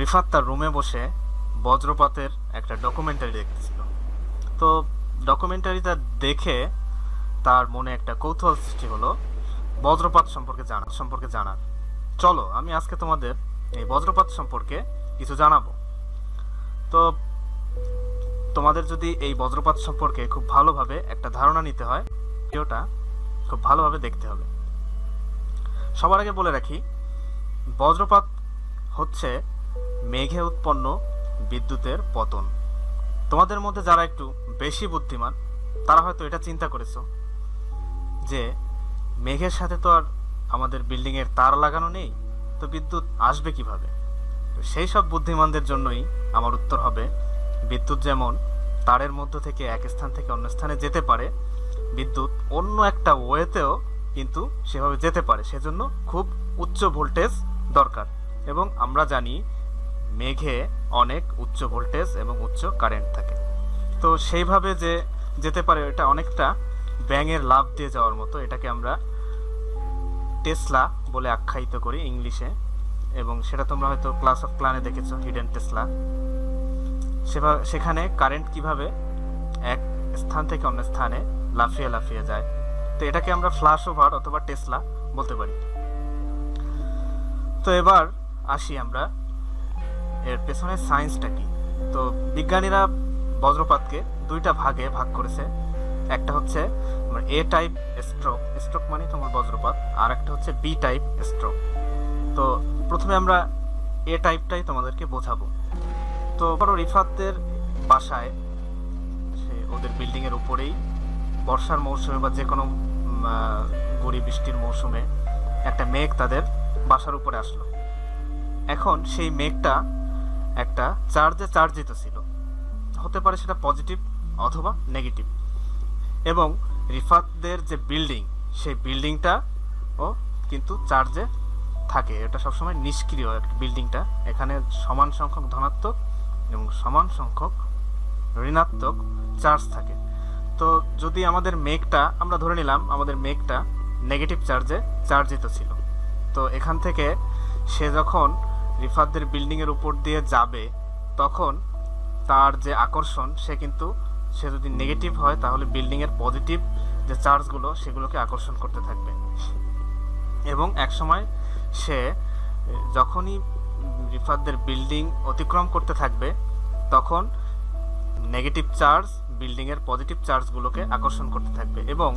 রিফাত তার রুমে বসে বজ্রপাতের একটা ডকুমেন্টারি দেখতেছিল। তো ডকুমেন্টারিটা দেখে তার মনে একটা কৌতূহল সৃষ্টি হলো বজ্রপাত সম্পর্কে জানার। চলো আমি আজকে তোমাদের এই বজ্রপাত সম্পর্কে কিছু জানাবো। তো তোমাদের যদি এই বজ্রপাত সম্পর্কে খুব ভালোভাবে একটা ধারণা নিতে হয়, ভিডিওটা খুব ভালোভাবে দেখতে হবে। সবার আগে বলে রাখি, বজ্রপাত হচ্ছে মেঘে উৎপন্ন বিদ্যুতের পতন। তোমাদের মধ্যে যারা একটু বেশি বুদ্ধিমান তারা হয়তো এটা চিন্তা করেছো যে মেঘের সাথে তো আর আমাদের বিল্ডিংয়ের তার লাগানো নেই, তো বিদ্যুৎ আসবে কিভাবে? তো সেই সব বুদ্ধিমানদের জন্যই আমার উত্তর হবে, বিদ্যুৎ যেমন তারের মধ্য থেকে এক স্থান থেকে অন্য স্থানে যেতে পারে, বিদ্যুৎ অন্য একটা ওয়েতেও কিন্তু সেভাবে যেতে পারে। সেজন্য খুব উচ্চ ভোল্টেজ দরকার, এবং আমরা জানি মেঘে অনেক উচ্চ ভোল্টেজ এবং উচ্চ কারেন্ট থাকে। তো সেইভাবে যে যেতে পারে, এটা অনেকটা ব্যাঙের লাফ দিয়ে যাওয়ার মতো। এটাকে আমরা টেসলা বলে আখ্যায়িত করি ইংলিশে, এবং সেটা তোমরা হয়তো ক্লাস অফ ক্লানে দেখেছো, হিডেন টেসলা। সেখানে কারেন্ট কিভাবে এক স্থান থেকে অন্য স্থানে লাফিয়ে লাফিয়ে যায়। তো এটাকে আমরা ফ্ল্যাশ ওভার অথবা টেসলা বলতে পারি। তো এবার আসি আমরা এর পেছনে সায়েন্সটা কি। তো বিজ্ঞানীরা বজ্রপাতকে দুইটা ভাগে ভাগ করেছে। একটা হচ্ছে এ টাইপ স্ট্রোক মানে তোমার বজ্রপাত, আর একটা হচ্ছে বি টাইপ স্ট্রোক। তো প্রথমে আমরা এ টাইপটাই তোমাদেরকে বোঝাবো। তো রিফাতদের বাসায়, সে ওদের বিল্ডিং এর উপরেই বর্ষার মৌসুমে বা যে কোনো গুড়ি বৃষ্টির মৌসুমে একটা মেঘ তাদের বাসার উপরে আসলো। এখন সেই মেঘটা একটা চার্জে চার্জিত ছিল, হতে পারে সেটা পজিটিভ অথবা নেগেটিভ। এবং রিফাতদের যে বিল্ডিং, সেই বিল্ডিংটা ও কিন্তু চার্জে থাকে। এটা সবসময় নিষ্ক্রিয় বিল্ডিংটা। এখানে সমান সংখ্যক ধনাত্মক এবং সমান সংখ্যক ঋণাত্মক চার্জ থাকে। তো যদি আমাদের মেঘটা, আমরা ধরে নিলাম আমাদের মেঘটা নেগেটিভ চার্জে চার্জিত ছিল, তো এখান থেকে সে যখন রিফাতদের বিল্ডিংয়ের উপর দিয়ে যাবে, তখন তার যে আকর্ষণ, সে যদি নেগেটিভ হয় তাহলে বিল্ডিংয়ের পজিটিভ যে চার্জগুলো সেগুলোকে আকর্ষণ করতে থাকবে। এবং একসময় সে যখনই রিফাতদের বিল্ডিং অতিক্রম করতে থাকবে, তখন নেগেটিভ চার্জ বিল্ডিংয়ের পজিটিভ চার্জগুলোকে আকর্ষণ করতে থাকবে। এবং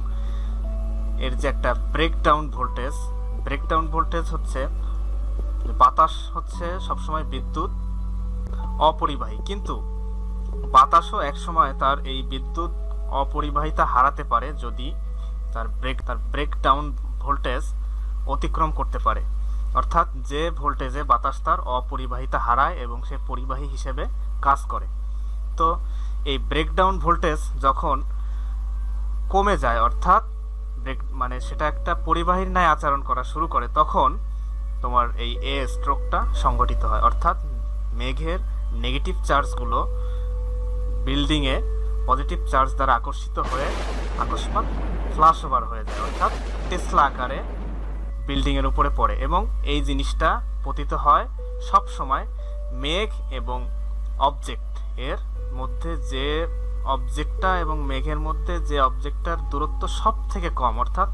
এর যে একটা ব্রেকডাউন ভোল্টেজ হচ্ছে, বাতাস হচ্ছে সবসময় বিদ্যুৎ অপরিবাহী, কিন্তু বাতাসও একসময় তার এই বিদ্যুৎ অপরিবাহিতা হারাতে পারে যদি তার ব্রেকডাউন ভোল্টেজ অতিক্রম করতে পারে। অর্থাৎ যে ভোল্টেজে বাতাস তার অপরিবাহিতা হারায় এবং সে পরিবাহী হিসেবে কাজ করে। তো এই ব্রেকডাউন ভোল্টেজ যখন কমে যায়, অর্থাৎ মানে সেটা একটা পরিবাহীর ন্যায় আচরণ করা শুরু করে, তখন তোমার এই এ স্ট্রোকটা সংঘটিত হয়। অর্থাৎ মেঘের নেগেটিভ চার্জগুলো বিল্ডিংয়ে পজিটিভ চার্জ দ্বারা আকর্ষিত হয়ে আকস্মাৎ ফ্ল্যাশ ওভার হয়ে যায়, অর্থাৎ টেসলা আকারে বিল্ডিংয়ের উপরে পড়ে। এবং এই জিনিসটা পতিত হয় সব সময় মেঘ এবং অবজেক্ট এর মধ্যে, যে অবজেক্টটা এবং মেঘের মধ্যে যে অবজেক্টটার দূরত্ব সব থেকে কম, অর্থাৎ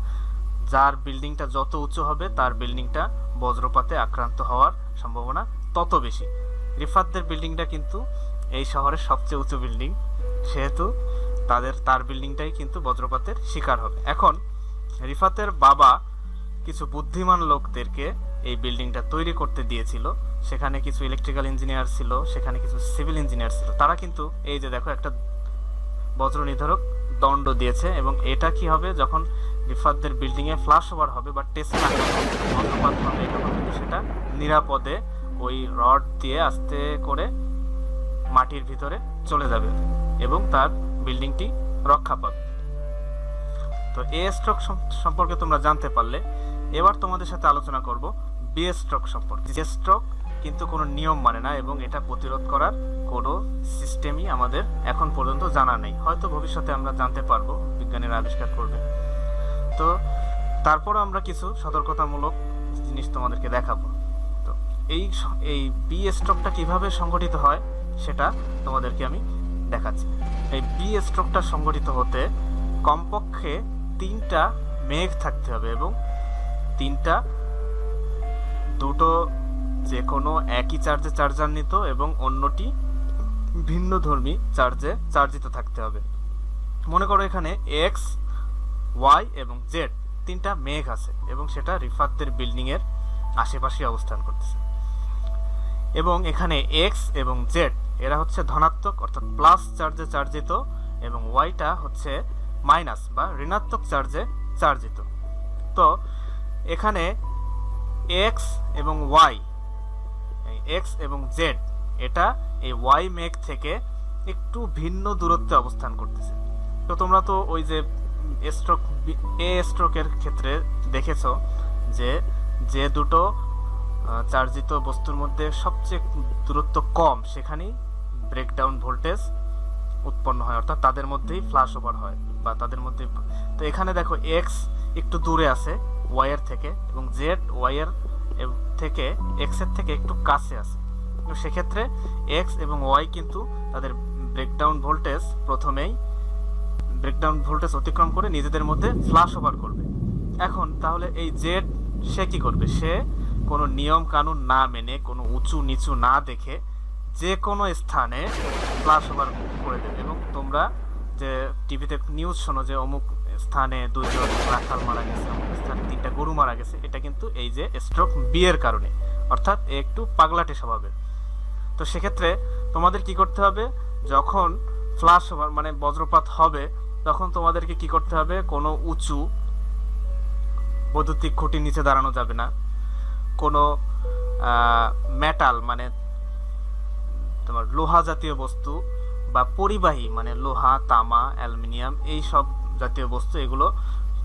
যার বিল্ডিংটা যত উঁচু হবে তার বিল্ডিংটা বজ্রপাতে আক্রান্ত হওয়ার সম্ভাবনা তত বেশি। রিফাতদের বিল্ডিংটা কিন্তু এই শহরের সবচেয়ে উঁচু বিল্ডিং, সেহেতু তার বিল্ডিংটাই কিন্তু বজ্রপাতের শিকার হবে। এখন রিফাতের বাবা কিছু বুদ্ধিমান লোকদেরকে এই বিল্ডিংটা তৈরি করতে দিয়েছিল। সেখানে কিছু ইলেকট্রিক্যাল ইঞ্জিনিয়ার ছিল, সেখানে কিছু সিভিল ইঞ্জিনিয়ার ছিল। তারা কিন্তু এই যে দেখো একটা বজ্র নির্ধারক দণ্ড দিয়েছে, এবং এটা কি হবে, যখন রিফাতদের বিল্ডিংয়ে ফ্ল্যাশ ওভার হবে বা টেসলা বজ্রপাত হবে, তখন কিন্তু সেটা নিরাপদে ওই রড দিয়ে আস্তে করে মাটির ভিতরে চলে যাবে এবং তার বিল্ডিংটি রক্ষা পাবে। তো এ স্ট্রোক সম্পর্কে তোমরা জানতে পারলে, এবার তোমাদের সাথে আলোচনা করব বি স্ট্রোক সম্পর্কে। যে স্ট্রোক কিন্তু কোনো নিয়ম মানে না, এবং এটা প্রতিরোধ করার কোনো সিস্টেমই আমাদের এখন পর্যন্ত জানা নেই। হয়তো ভবিষ্যতে আমরা জানতে পারবো, বিজ্ঞানীরা আবিষ্কার করবে। তো তারপর আমরা কিছু সতর্কতামূলক জিনিস তোমাদেরকে দেখাবো। তো এই বি স্ট্রোকটা কিভাবে সংগঠিত হয় সেটা তোমাদেরকে আমি দেখাচ্ছি। এই বি স্ট্রোকটা সংগঠিত হতে কমপক্ষে 3টা মেঘ থাকতে হবে এবং দুটো যে কোনো একই চার্জে চার্জান্বিত এবং অন্যটি ভিন্নধর্মী চার্জে চার্জিত থাকতে হবে। মনে করো এখানে এক্স, ওয়াই এবং জেড 3টা মেঘ আছে এবং সেটা রিফাতদের বিল্ডিং এর আশেপাশে অবস্থান করতেছে এবং এখানে এক্স এবং জেড এরা হচ্ছে ধনাত্মক অর্থাৎ প্লাস চার্জে চার্জিত এবং ওয়াইটা হচ্ছে মাইনাস বা ঋণাত্মক চার্জে চার্জিত। তো এখানে এক্স এবং ওয়াই, এক্স এবং জেড এটা এই ওয়াই মেঘ থেকে একটু ভিন্ন দূরত্বে অবস্থান করতেছে। তো তোমরা তো ওই যে স্ট্রোকের ক্ষেত্রে দেখেছো যে দুটো চার্জিত বস্তুর মধ্যে সবচেয়ে দূরত্ব কম সেখানেই ব্রেকডাউন ভোল্টেজ উৎপন্ন হয়, অর্থাৎ তাদের মধ্যেই ফ্ল্যাশ ওভার হয় বা তাদের মধ্যে। তো এখানে দেখো এক্স একটু দূরে আছে ওয়াইয়ের থেকে এবং জেড ওয়াইয়ের থেকে এক্সের থেকে একটু কাছে আছে। তো সেক্ষেত্রে এক্স এবং ওয়াই কিন্তু তাদের ব্রেকডাউন ভোল্টেজ অতিক্রম করে নিজেদের মধ্যে ফ্ল্যাশ ওভার করবে। এখন তাহলে এই জেড সে কি করবে? সে কোনো নিয়ম কানুন না মেনে, কোনো উঁচু নিচু না দেখে যে কোনো স্থানে ফ্ল্যাশ ওভার করে দেবে। এবং তোমরা যে টিভিতে নিউজ শোনো যে অমুক স্থানে 2জন রাখাল মারা গেছে, অমুক স্থানে 3টা গরু মারা গেছে, এটা কিন্তু এই যে স্ট্রোক বি এর কারণে, অর্থাৎ একটু পাগলাটে স্বভাবের। তো সেক্ষেত্রে তোমাদের কি করতে হবে? যখন ফ্ল্যাশ ওভার মানে বজ্রপাত হবে তখন তোমাদেরকে কি করতে হবে? কোনো উঁচু বৈদ্যুতিক খুঁটির নিচে দাঁড়ানো যাবে না, কোনো মেটাল মানে তোমার লোহা জাতীয় বস্তু বা পরিবাহী মানে লোহা, তামা, অ্যালুমিনিয়াম এই সব জাতীয় বস্তু এগুলো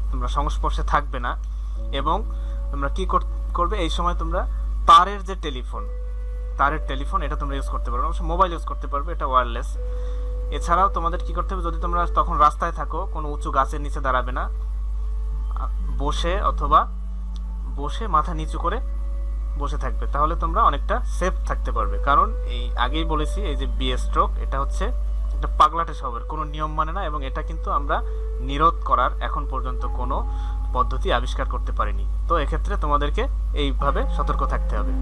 তোমরা সংস্পর্শে থাকবে না। এবং তোমরা কি করবে? এই সময় তোমরা তারের টেলিফোন এটা তোমরা ইউজ করতে পারবে, মোবাইল ইউজ করতে পারবে, এটা ওয়্যারলেস। এছাড়াও তোমাদের কি করতে হবে? যদি তোমরা তখন রাস্তায় থাকো, কোনো উঁচু গাছের নিচে দাঁড়াবে না, বসে মাথা নিচু করে বসে থাকবে, তাহলে তোমরা অনেকটা সেফ থাকতে পারবে। কারণ এই আগেই বলেছি এই যে বি স্ট্রোক এটা হচ্ছে একটা পাগলাটে স্বভাবের, কোনো নিয়ম মানে না এবং এটা কিন্তু আমরা নিরোধ করার এখন পর্যন্ত কোনো পদ্ধতি আবিষ্কার করতে পারিনি। তো এক্ষেত্রে তোমাদেরকে এইভাবে সতর্ক থাকতে হবে।